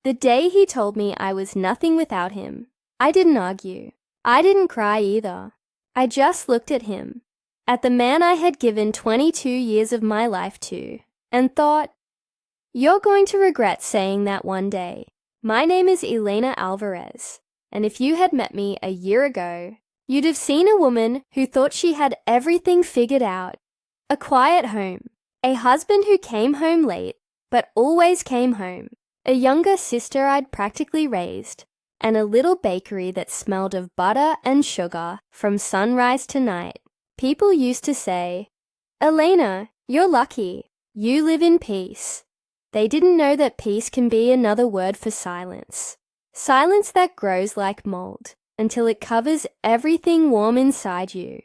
The day he told me I was nothing without him, I didn't argue. I didn't cry either. I just looked at him, at the man I had given 22 years of my life to, and thought, "You're going to regret saying that one day. My name is Elena Alvarez, and if you had met me a year ago, you'd have seen a woman who thought she had everything figured out. A quiet home, a husband who came home late, but always came home, a younger sister I'd practically raised, and a little bakery that smelled of butter and sugar from sunrise to night. People used to say, 'Elena, you're lucky. You live in peace.' They didn't know that peace can be another word for silence. Silence that grows like mold until it covers everything warm inside you."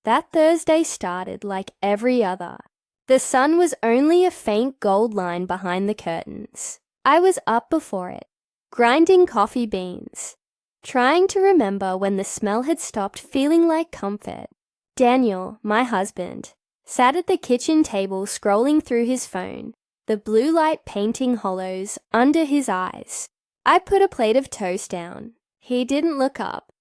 That Thursday started like every other. The sun was only a faint gold line behind the curtains. I was up before it, grinding coffee beans, trying to remember when the smell had stopped feeling like comfort. Daniel, my husband, sat at the kitchen table scrolling through his phone, the blue light painting hollows under his eyes. I put a plate of toast down. He didn't look up.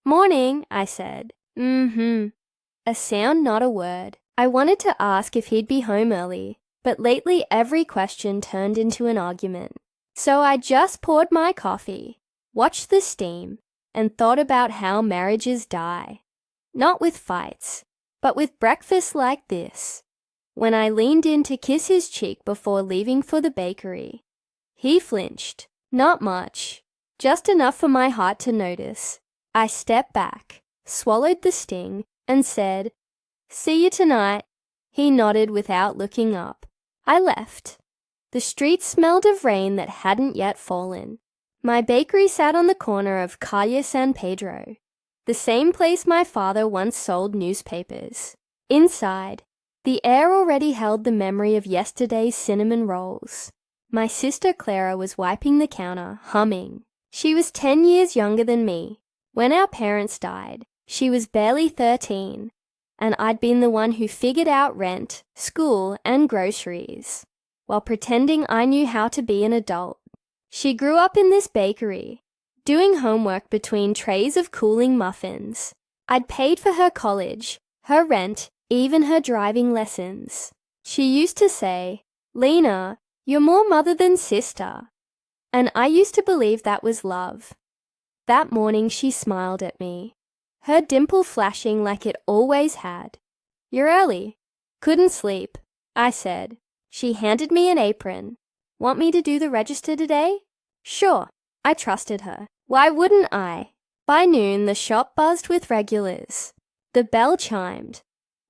"Morning," I said. A sound, not a word. I wanted to ask if he'd be home early, but lately every question turned into an argument. So I just poured my coffee, watched the steam, and thought about how marriages die. Not with fights, but with breakfast like this. When I leaned in to kiss his cheek before leaving for the bakery, he flinched. Not much, just enough for my heart to notice. I stepped back, swallowed the sting, and said, "See you tonight." He nodded without looking up. I left. The street smelled of rain that hadn't yet fallen. My bakery sat on the corner of Calle San Pedro, the same place my father once sold newspapers. Inside, the air already held the memory of yesterday's cinnamon rolls. My sister Clara was wiping the counter, humming. She was 10 years younger than me. When our parents died, she was barely 13, and I'd been the one who figured out rent, school, and groceries, while pretending I knew how to be an adult. She grew up in this bakery, doing homework between trays of cooling muffins. I'd paid for her college, her rent, even her driving lessons. She used to say, "Lena, you're more mother than sister." And I used to believe that was love. That morning she smiled at me, her dimple flashing like it always had. "You're early." "Couldn't sleep," I said. She handed me an apron. "Want me to do the register today?" "Sure." I trusted her. Why wouldn't I? By noon, the shop buzzed with regulars. The bell chimed.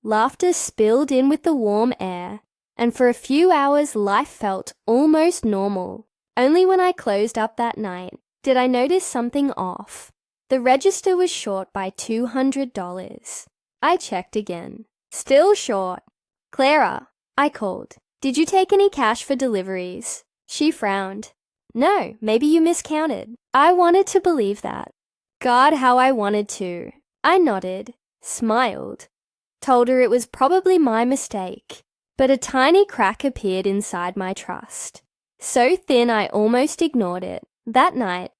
Laughter spilled in with the warm air, and for a few hours life felt almost normal. Only when I closed up that night did I notice something off. The register was short by $200. I checked again. Still short. "Clara," I called. "Did you take any cash for deliveries?" She frowned. "No, maybe you miscounted." I wanted to believe that. God, how I wanted to. I nodded, smiled, told her it was probably my mistake, but a tiny crack appeared inside my trust. So thin I almost ignored it. That night,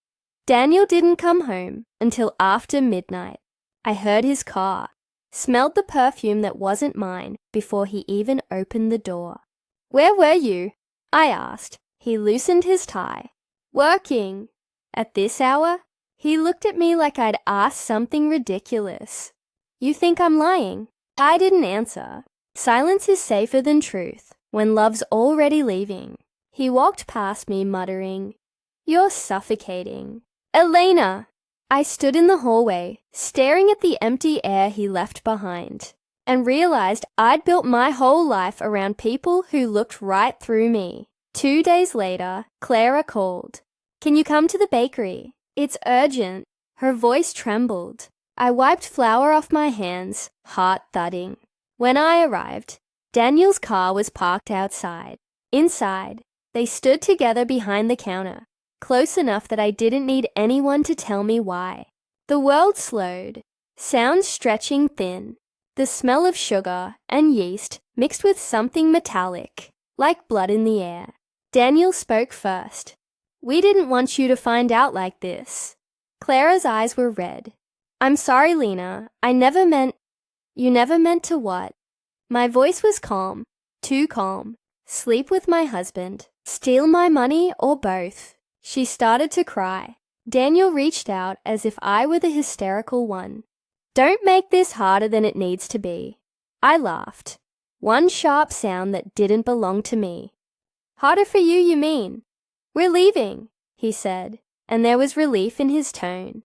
Daniel didn't come home until after midnight. I heard his car, smelled the perfume that wasn't mine before he even opened the door. "Where were you?" I asked. He loosened his tie. "Working." At this hour? He looked at me like I'd asked something ridiculous. "You think I'm lying?" I didn't answer. Silence is safer than truth when love's already leaving. He walked past me muttering, "You're suffocating." "Elena!" I stood in the hallway, staring at the empty air he left behind, and realized I'd built my whole life around people who looked right through me. 2 days later, Clara called. "Can you come to the bakery? It's urgent." Her voice trembled. I wiped flour off my hands, heart thudding. When I arrived, Daniel's car was parked outside. Inside, they stood together behind the counter, close enough that I didn't need anyone to tell me why. The world slowed, sounds stretching thin, the smell of sugar and yeast mixed with something metallic, like blood in the air. Daniel spoke first. We didn't want you to find out like this." Clara's eyes were red. "I'm sorry, Lena. I never meant—" "You never meant to what?" My voice was calm, too calm. "Sleep with my husband, steal my money, or both." She started to cry. Daniel reached out as if I were the hysterical one. "Don't make this harder than it needs to be." I laughed. One sharp sound that didn't belong to me. "Harder for you, you mean?" "We're leaving," he said, and there was relief in his tone.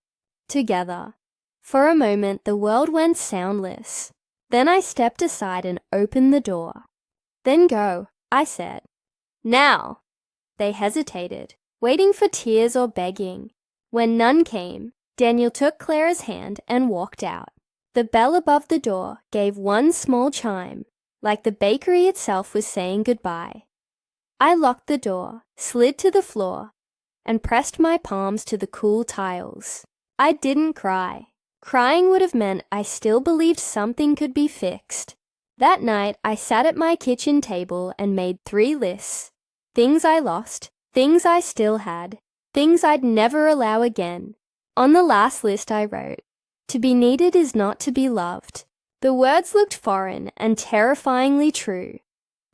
Together. For a moment the world went soundless. Then I stepped aside and opened the door. "Then go," I said. "Now." They hesitated, waiting for tears or begging. When none came, Daniel took Clara's hand and walked out. The bell above the door gave one small chime, like the bakery itself was saying goodbye. I locked the door, slid to the floor, and pressed my palms to the cool tiles. I didn't cry. Crying would have meant I still believed something could be fixed. That night, I sat at my kitchen table and made 3 lists. Things I lost, things I still had, things I'd never allow again. On the last list I wrote, "To be needed is not to be loved." The words looked foreign and terrifyingly true.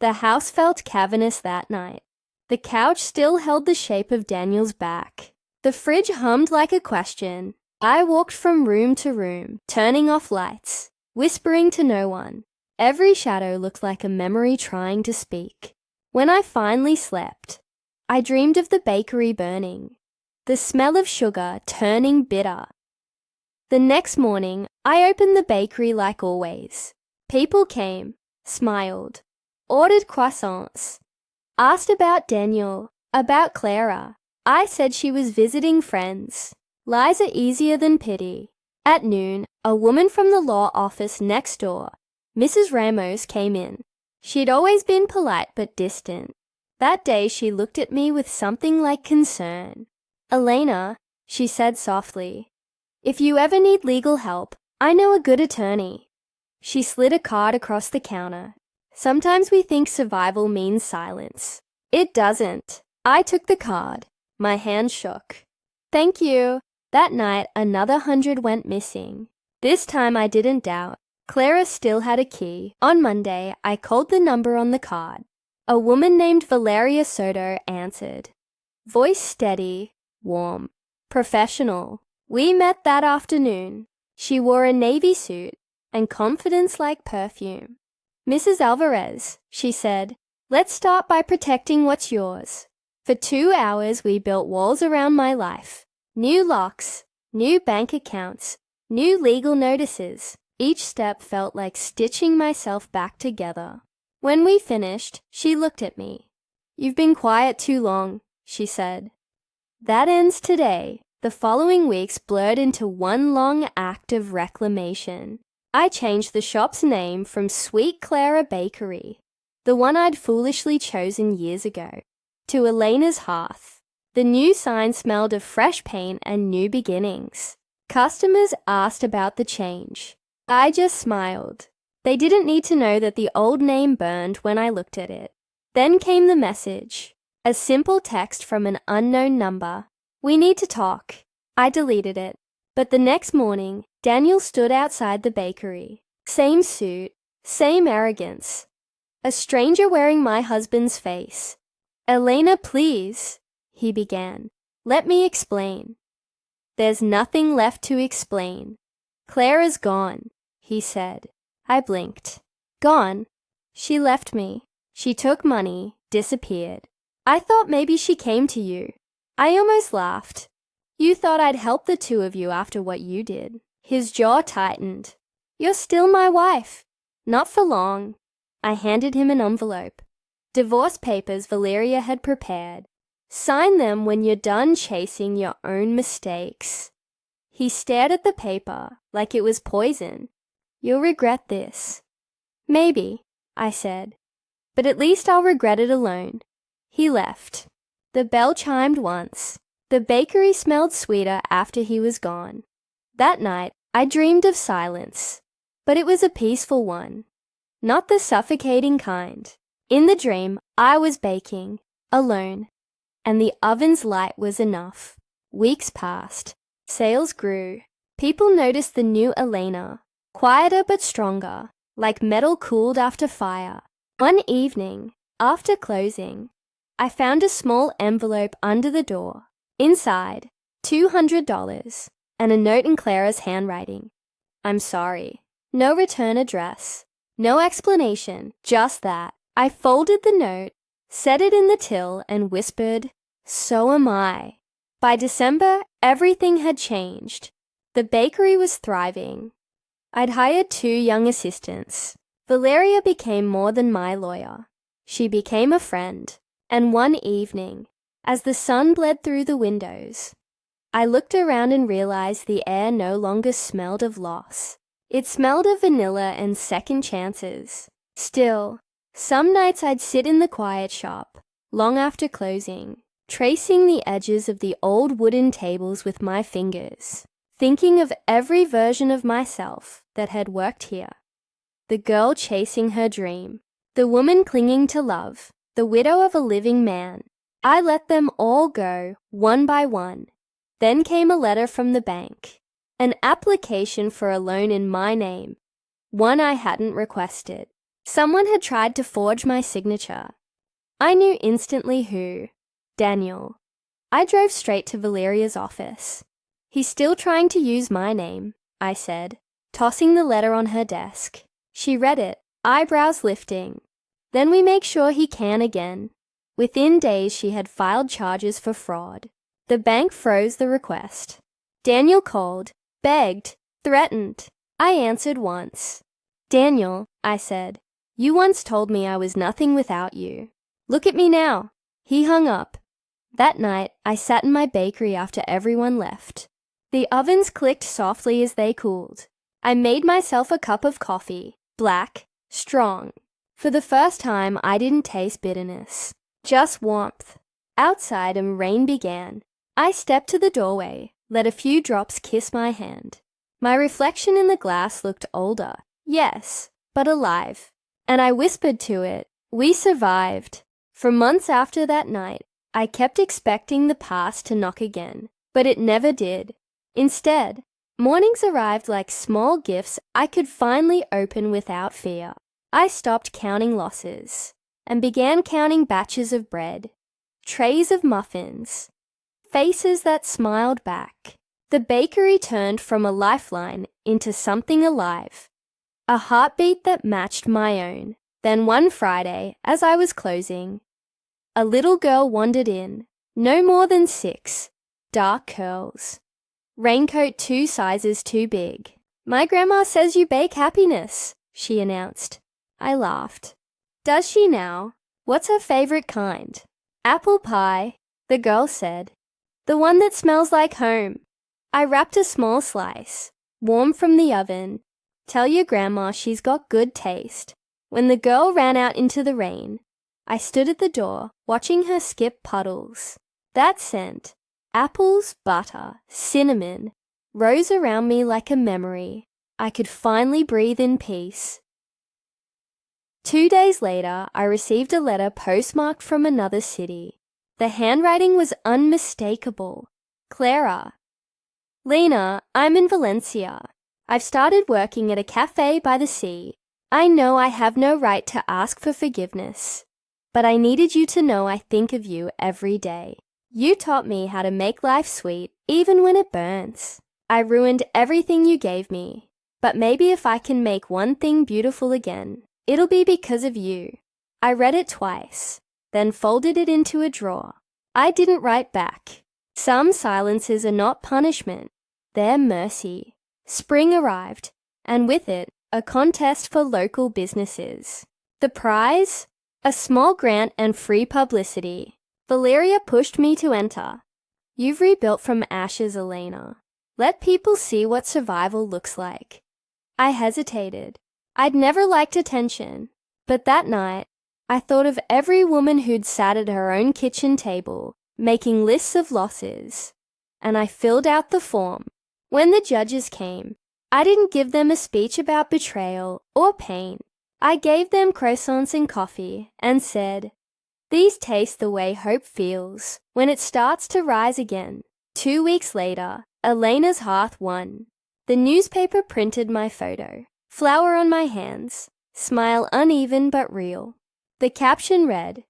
The house felt cavernous that night. The couch still held the shape of Daniel's back. The fridge hummed like a question. I walked from room to room, turning off lights, whispering to no one. Every shadow looked like a memory trying to speak. When I finally slept, I dreamed of the bakery burning, the smell of sugar turning bitter. The next morning, I opened the bakery like always. People came, smiled, ordered croissants, asked about Daniel, about Clara. I said she was visiting friends. Lies are easier than pity. At noon, a woman from the law office next door, Mrs. Ramos, came in. She'd always been polite but distant. That day she looked at me with something like concern. "Elena," she said softly, "if you ever need legal help, I know a good attorney." She slid a card across the counter. Sometimes we think survival means silence. It doesn't. I took the card. My hand shook. "Thank you." That night, another 100 went missing. This time I didn't doubt. Clara still had a key. On Monday, I called the number on the card. A woman named Valeria Soto answered. Voice steady, warm, professional. We met that afternoon. She wore a navy suit and confidence like perfume. "Mrs. Alvarez," she said, "let's start by protecting what's yours." For 2 hours, we built walls around my life. New locks, new bank accounts, new legal notices. Each step felt like stitching myself back together. When we finished, she looked at me. "You've been quiet too long," she said. That ends today. The following weeks blurred into one long act of reclamation. I changed the shop's name from Sweet Clara Bakery, the one I'd foolishly chosen years ago, to Elena's Hearth. The new sign smelled of fresh paint and new beginnings. Customers asked about the change. I just smiled. They didn't need to know that the old name burned when I looked at it. Then came the message, a simple text from an unknown number. "We need to talk." I deleted it. But the next morning, Daniel stood outside the bakery. Same suit, same arrogance. A stranger wearing my husband's face. "Elena, please," he began. "Let me explain." "There's nothing left to explain. Clara's gone," he said. I blinked. "Gone?" "She left me. She took money, disappeared. I thought maybe she came to you." I almost laughed. "You thought I'd help the two of you after what you did." His jaw tightened. "You're still my wife." "Not for long." I handed him an envelope. Divorce papers Valeria had prepared. "Sign them when you're done chasing your own mistakes." He stared at the paper like it was poison. "You'll regret this." "Maybe," I said. "But at least I'll regret it alone." He left. The bell chimed once. The bakery smelled sweeter after he was gone. That night, I dreamed of silence. But it was a peaceful one. Not the suffocating kind. In the dream, I was baking, alone. and the oven's light was enough. Weeks passed. Sales grew. People noticed the new Elena, quieter but stronger, like metal cooled after fire. One evening, after closing, I found a small envelope under the door. Inside, $200, and a note in Clara's handwriting. I'm sorry. No return address. No explanation, just that. I folded the note, set it in the till, and whispered, "So am I." By December, everything had changed. The bakery was thriving. I'd hired 2 young assistants. Valeria became more than my lawyer. She became a friend. And one evening, as the sun bled through the windows, I looked around and realized the air no longer smelled of loss. It smelled of vanilla and second chances. Still, some nights I'd sit in the quiet shop, long after closing, tracing the edges of the old wooden tables with my fingers, thinking of every version of myself that had worked here. The girl chasing her dream, the woman clinging to love, the widow of a living man. I let them all go, one by one. Then came a letter from the bank, an application for a loan in my name, one I hadn't requested. Someone had tried to forge my signature. I knew instantly who. Daniel. I drove straight to Valeria's office. He's still trying to use my name, I said, tossing the letter on her desk. She read it, eyebrows lifting. Then we make sure he can again. Within days she had filed charges for fraud. The bank froze the request. Daniel called, begged, threatened. I answered once. Daniel, I said, you once told me I was nothing without you. Look at me now. He hung up. That night, I sat in my bakery after everyone left. The ovens clicked softly as they cooled. I made myself a cup of coffee, black, strong. For the first time, I didn't taste bitterness, just warmth. Outside, and rain began. I stepped to the doorway, let a few drops kiss my hand. My reflection in the glass looked older, yes, but alive. And I whispered to it, we survived. For months after that night, I kept expecting the past to knock again, but it never did. Instead, mornings arrived like small gifts I could finally open without fear. I stopped counting losses and began counting batches of bread, trays of muffins, faces that smiled back. The bakery turned from a lifeline into something alive, a heartbeat that matched my own. Then one Friday, as I was closing, a little girl wandered in, no more than 6, dark curls, raincoat 2 sizes too big. My grandma says you bake happiness, she announced. I laughed. Does she now? What's her favorite kind? Apple pie, the girl said. The one that smells like home. I wrapped a small slice, warm from the oven. Tell your grandma she's got good taste. When the girl ran out into the rain, I stood at the door, watching her skip puddles. That scent, apples, butter, cinnamon, rose around me like a memory. I could finally breathe in peace. 2 days later, I received a letter postmarked from another city. The handwriting was unmistakable. Clara. Lena, I'm in Valencia. I've started working at a cafe by the sea. I know I have no right to ask for forgiveness, but I needed you to know I think of you every day. You taught me how to make life sweet, even when it burns. I ruined everything you gave me, but maybe if I can make one thing beautiful again, it'll be because of you. I read it twice, then folded it into a drawer. I didn't write back. Some silences are not punishment, they're mercy. Spring arrived, and with it, a contest for local businesses. The prize? A small grant and free publicity. Valeria pushed me to enter. You've rebuilt from ashes, Elena. Let people see what survival looks like. I hesitated. I'd never liked attention, but that night, I thought of every woman who'd sat at her own kitchen table, making lists of losses, and I filled out the form. When the judges came, I didn't give them a speech about betrayal or pain. I gave them croissants and coffee and said, These taste the way hope feels when it starts to rise again. 2 weeks later, Elena's hearth won. The newspaper printed my photo. Flour on my hands. Smile uneven but real. The caption read,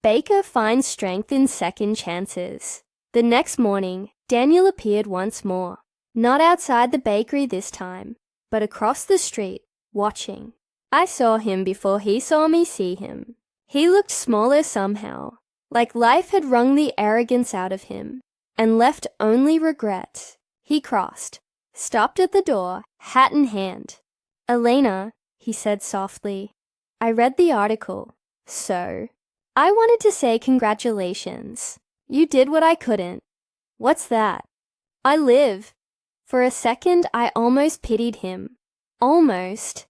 "Baker finds strength in second chances." The next morning, Daniel appeared once more. Not outside the bakery this time, but across the street, watching. I saw him before he saw me see him. He looked smaller somehow, like life had wrung the arrogance out of him and left only regret. He crossed, stopped at the door, hat in hand. "Elena," he said softly, "I read the article. So, I wanted to say congratulations. You did what I couldn't." "What's that?" "I live." For a second, I almost pitied him. Almost.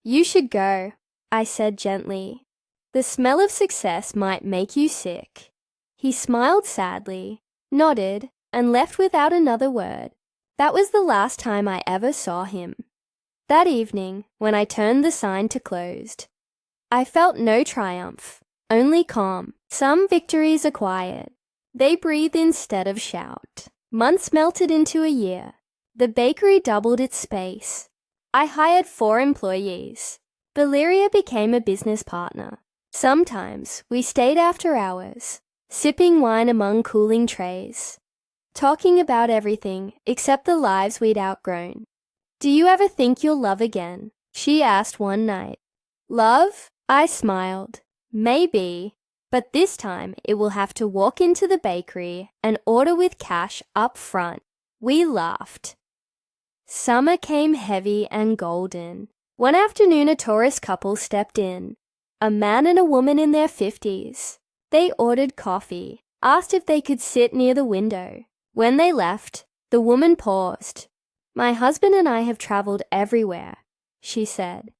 "You should go," I said gently. "The smell of success might make you sick." He smiled sadly, nodded, and left without another word. That was the last time I ever saw him. That evening, when I turned the sign to closed, I felt no triumph, only calm. Some victories are quiet. They breathe instead of shout. Months melted into a year. The bakery doubled its space. I hired 4 employees. Valeria became a business partner. Sometimes we stayed after hours, sipping wine among cooling trays, talking about everything except the lives we'd outgrown. "Do you ever think you'll love again?" she asked one night. "Love?" I smiled. "Maybe, but this time it will have to walk into the bakery and order with cash up front." We laughed. Summer came heavy and golden. One afternoon a tourist couple stepped in, a man and a woman in their 50s. They ordered coffee, asked if they could sit near the window. When they left, the woman paused. "My husband and I have traveled everywhere," she said.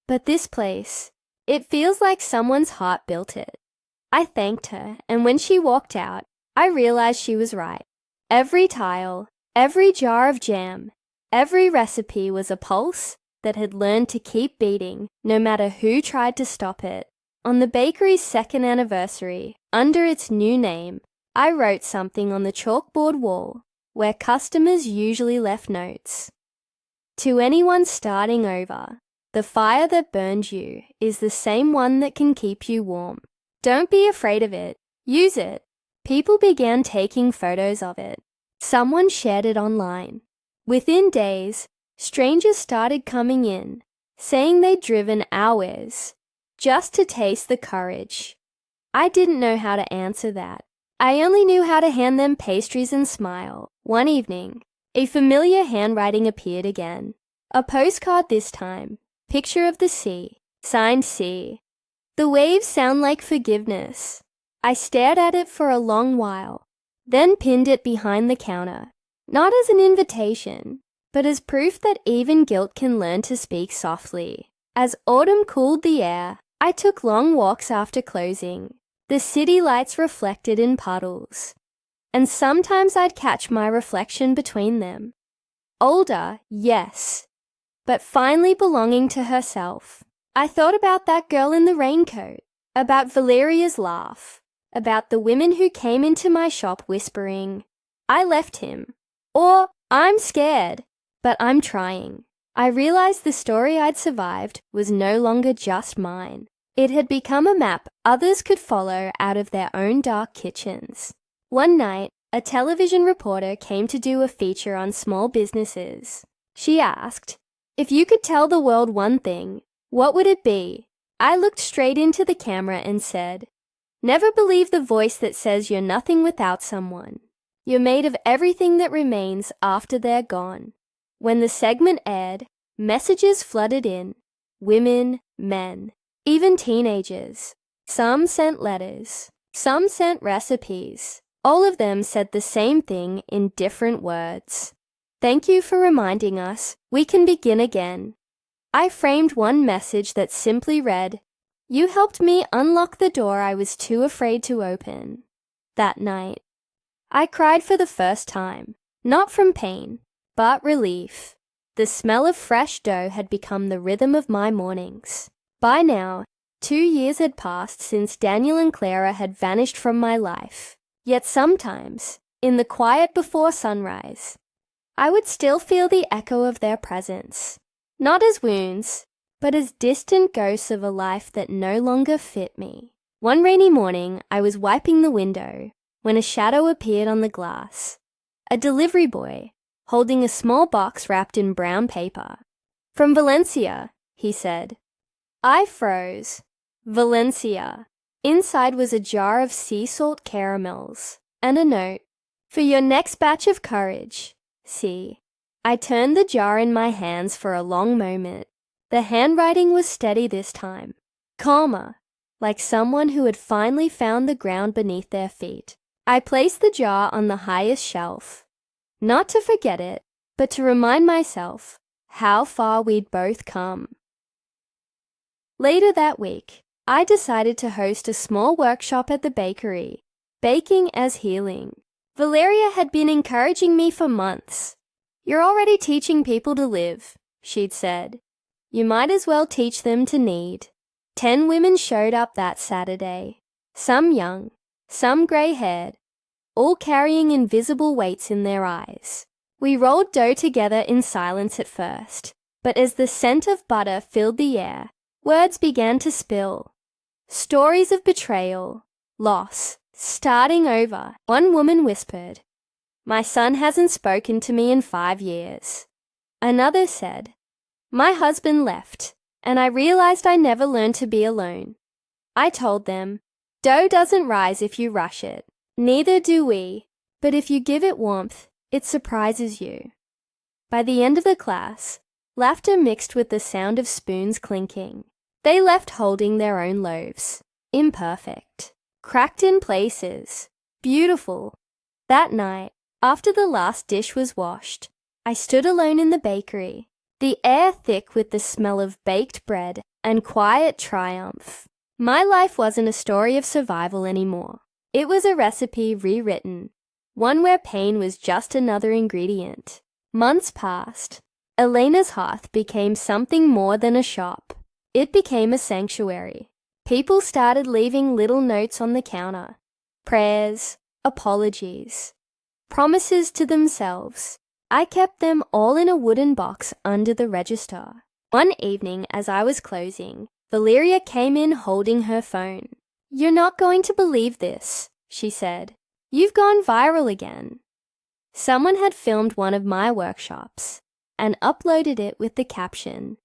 "But this place, it feels like someone's heart built it." I thanked her, and when she walked out, I realized she was right. Every tile, every jar of jam, every recipe was a pulse that had learned to keep beating no matter who tried to stop it. On the bakery's 2nd anniversary, under its new name, I wrote something on the chalkboard wall where customers usually left notes. "To anyone starting over, the fire that burned you is the same one that can keep you warm. Don't be afraid of it. Use it." People began taking photos of it. Someone shared it online. Within days, strangers started coming in, saying they'd driven hours just to taste the courage. I didn't know how to answer that. I only knew how to hand them pastries and smile. One evening, a familiar handwriting appeared again. A postcard this time, picture of the sea, signed C. The waves sound like forgiveness. I stared at it for a long while, then pinned it behind the counter, not as an invitation, but as proof that even guilt can learn to speak softly. As autumn cooled the air, I took long walks after closing. The city lights reflected in puddles, and sometimes I'd catch my reflection between them. Older, yes, but finally belonging to herself. I thought about that girl in the raincoat, about Valeria's laugh, about the women who came into my shop whispering, "I left him," or "I'm scared, but I'm trying." I realized the story I'd survived was no longer just mine. It had become a map others could follow out of their own dark kitchens. One night, a television reporter came to do a feature on small businesses. She asked, "If you could tell the world one thing, what would it be?" I looked straight into the camera and said, "Never believe the voice that says you're nothing without someone. You're made of everything that remains after they're gone." When the segment aired, messages flooded in. Women, men, even teenagers. Some sent letters. Some sent recipes. All of them said the same thing in different words. "Thank you for reminding us we can begin again." I framed one message that simply read, "You helped me unlock the door I was too afraid to open." That night, I cried for the first time, not from pain, but relief. The smell of fresh dough had become the rhythm of my mornings. By now, 2 years had passed since Daniel and Clara had vanished from my life. Yet sometimes, in the quiet before sunrise, I would still feel the echo of their presence, not as wounds, but as distant ghosts of a life that no longer fit me. One rainy morning, I was wiping the window when a shadow appeared on the glass. A delivery boy, holding a small box wrapped in brown paper. "From Valencia," he said. I froze. Valencia. Inside was a jar of sea salt caramels and a note. "For your next batch of courage, see." I turned the jar in my hands for a long moment. The handwriting was steady this time, calmer, like someone who had finally found the ground beneath their feet. I placed the jar on the highest shelf, not to forget it, but to remind myself how far we'd both come. Later that week, I decided to host a small workshop at the bakery, Baking as Healing. Valeria had been encouraging me for months. "You're already teaching people to live," she'd said. "You might as well teach them to need." 10 women showed up that Saturday, some young, some gray-haired, all carrying invisible weights in their eyes. We rolled dough together in silence at first, but as the scent of butter filled the air, words began to spill. Stories of betrayal, loss, starting over. One woman whispered, "My son hasn't spoken to me in 5 years. Another said, "My husband left, and I realized I never learned to be alone." I told them, "Dough doesn't rise if you rush it. Neither do we, but if you give it warmth, it surprises you." By the end of the class, laughter mixed with the sound of spoons clinking. They left holding their own loaves, imperfect, cracked in places, beautiful. That night, after the last dish was washed, I stood alone in the bakery, the air thick with the smell of baked bread and quiet triumph. My life wasn't a story of survival anymore. It was a recipe rewritten, one where pain was just another ingredient. Months passed. Elena's hearth became something more than a shop. It became a sanctuary. People started leaving little notes on the counter. Prayers, apologies, promises to themselves. I kept them all in a wooden box under the register. One evening as I was closing, Valeria came in holding her phone. "You're not going to believe this," she said. "You've gone viral again." Someone had filmed one of my workshops and uploaded it with the caption,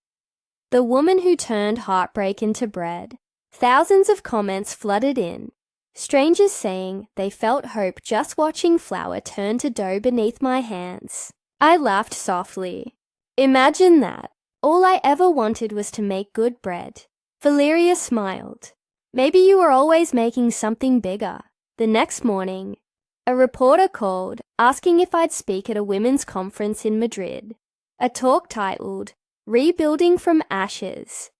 "The woman who turned heartbreak into bread." Thousands of comments flooded in, strangers saying they felt hope just watching flour turn to dough beneath my hands. I laughed softly. Imagine that. All I ever wanted was to make good bread. Valeria smiled. "Maybe you were always making something bigger." The next morning, a reporter called asking if I'd speak at a women's conference in Madrid, a talk titled "Rebuilding from Ashes."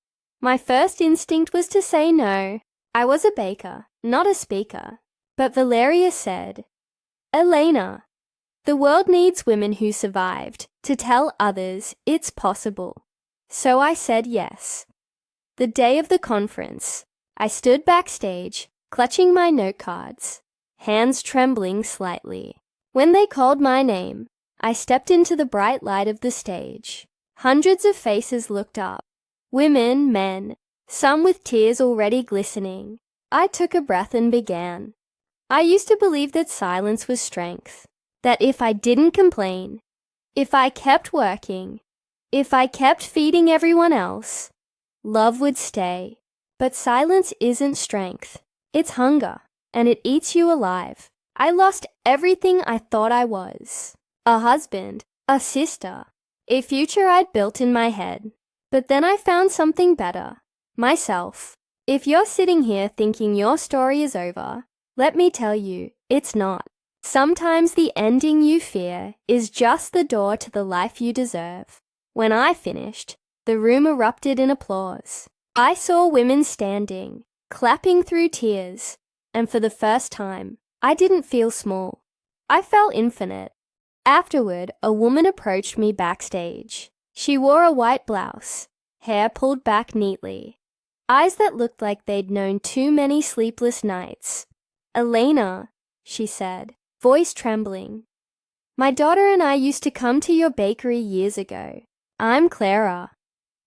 My first instinct was to say no. I was a baker, not a speaker. But Valeria said, "Elena, the world needs women who survived to tell others it's possible." So I said yes. The day of the conference, I stood backstage, clutching my note cards, hands trembling slightly. When they called my name, I stepped into the bright light of the stage. Hundreds of faces looked up. Women, men, some with tears already glistening. I took a breath and began. I used to believe that silence was strength, that if I didn't complain, if I kept working, if I kept feeding everyone else, love would stay. But silence isn't strength. It's hunger, and it eats you alive. I lost everything I thought I was. A husband, a sister, a future I'd built in my head. But then I found something better, myself. If you're sitting here thinking your story is over, let me tell you, it's not. Sometimes the ending you fear is just the door to the life you deserve. When I finished, the room erupted in applause. I saw women standing, clapping through tears, and for the first time, I didn't feel small. I felt infinite. Afterward, a woman approached me backstage. She wore a white blouse, hair pulled back neatly. eyes that looked like they'd known too many sleepless nights. "Elena," she said, voice trembling. "My daughter and I used to come to your bakery years ago. I'm Clara."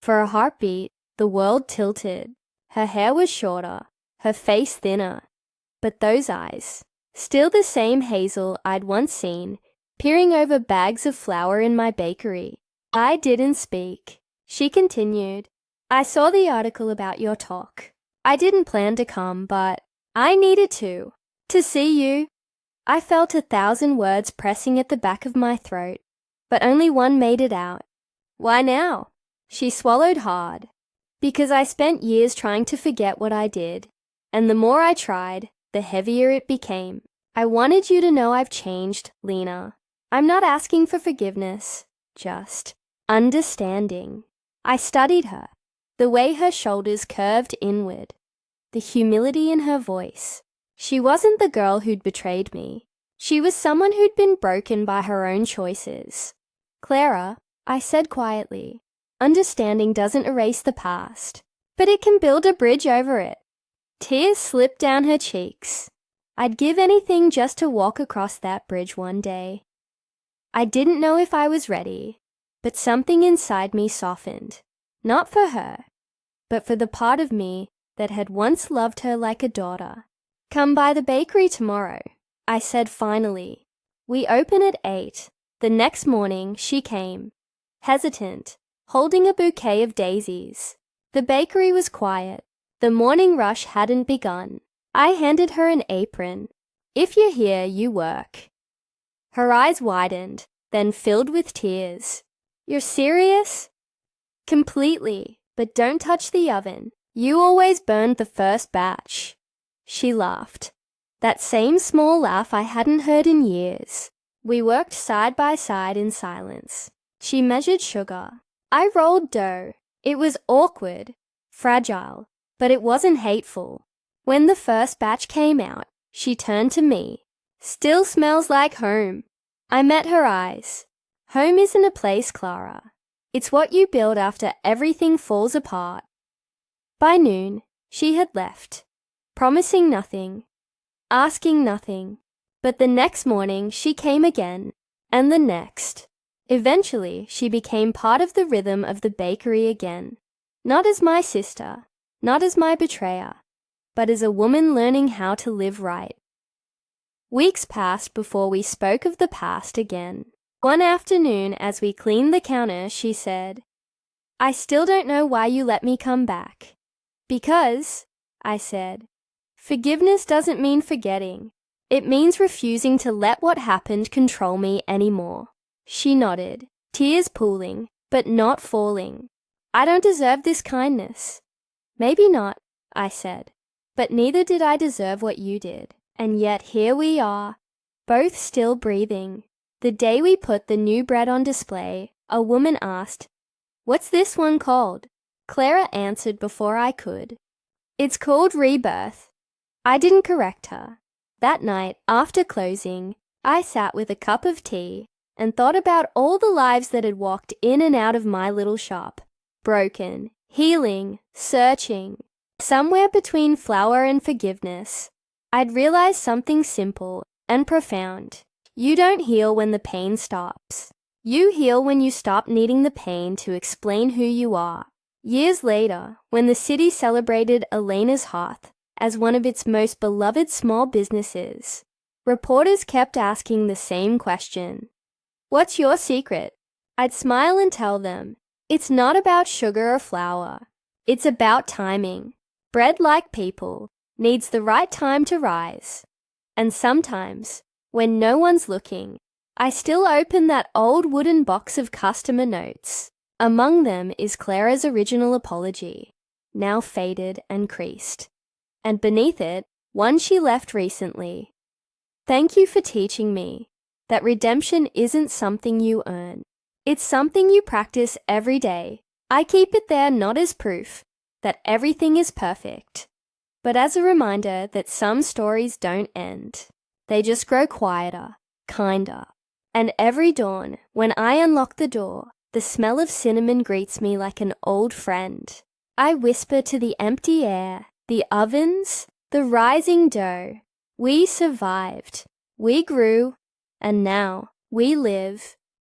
For a heartbeat, the world tilted. Her hair was shorter, her face thinner. But those eyes, still the same hazel I'd once seen, peering over bags of flour in my bakery. I didn't speak. She continued, "I saw the article about your talk. I didn't plan to come, but I needed to see you." I felt 1,000 words pressing at the back of my throat, but only one made it out. "Why now?" She swallowed hard. "Because I spent years trying to forget what I did, and the more I tried, the heavier it became. I wanted you to know I've changed, Lena. I'm not asking for forgiveness, just understanding." I studied her, the way her shoulders curved inward, the humility in her voice. She wasn't the girl who'd betrayed me. She was someone who'd been broken by her own choices. "Clara," I said quietly, "understanding doesn't erase the past, but it can build a bridge over it." Tears slipped down her cheeks. I'd give anything just to walk across that bridge one day. I didn't know if I was ready, but something inside me softened, not for her, but for the part of me that had once loved her like a daughter. "Come by the bakery tomorrow," I said finally. "We open at 8. The next morning she came, hesitant, holding a bouquet of daisies. The bakery was quiet. The morning rush hadn't begun. I handed her an apron. "If you're here, you work." Her eyes widened, then filled with tears. "You're serious?" "Completely, but don't touch the oven. You always burned the first batch." She laughed. That same small laugh I hadn't heard in years. We worked side by side in silence. She measured sugar. I rolled dough. It was awkward, fragile, but it wasn't hateful. When the first batch came out, she turned to me. "Still smells like home." I met her eyes. "Home isn't a place, Clara. It's what you build after everything falls apart." By noon, she had left, promising nothing, asking nothing. But the next morning she came again, and the next. Eventually, she became part of the rhythm of the bakery again. Not as my sister, not as my betrayer, but as a woman learning how to live right. Weeks passed before we spoke of the past again. One afternoon, as we cleaned the counter, she said, "I still don't know why you let me come back." "Because," I said, "forgiveness doesn't mean forgetting. It means refusing to let what happened control me anymore." She nodded, tears pooling, but not falling. "I don't deserve this kindness." "Maybe not," I said, "but neither did I deserve what you did. And yet here we are, both still breathing." The day we put the new bread on display, a woman asked, "What's this one called?" Clara answered before I could. "It's called Rebirth." I didn't correct her. That night, after closing, I sat with a cup of tea and thought about all the lives that had walked in and out of my little shop, broken, healing, searching. Somewhere between flour and forgiveness, I'd realized something simple and profound. You don't heal when the pain stops. You heal when you stop needing the pain to explain who you are. Years later, when the city celebrated Elena's hearth as one of its most beloved small businesses, reporters kept asking the same question. "What's your secret?" I'd smile and tell them, "It's not about sugar or flour. It's about timing. Bread, like people, needs the right time to rise." And sometimes, when no one's looking, I still open that old wooden box of customer notes. Among them is Clara's original apology, now faded and creased. And beneath it, one she left recently. "Thank you for teaching me that redemption isn't something you earn. It's something you practice every day." I keep it there not as proof that everything is perfect, but as a reminder that some stories don't end. They just grow quieter, kinder. And every dawn, when I unlock the door, the smell of cinnamon greets me like an old friend. I whisper to the empty air, the ovens, the rising dough. We survived. We grew. And now we live.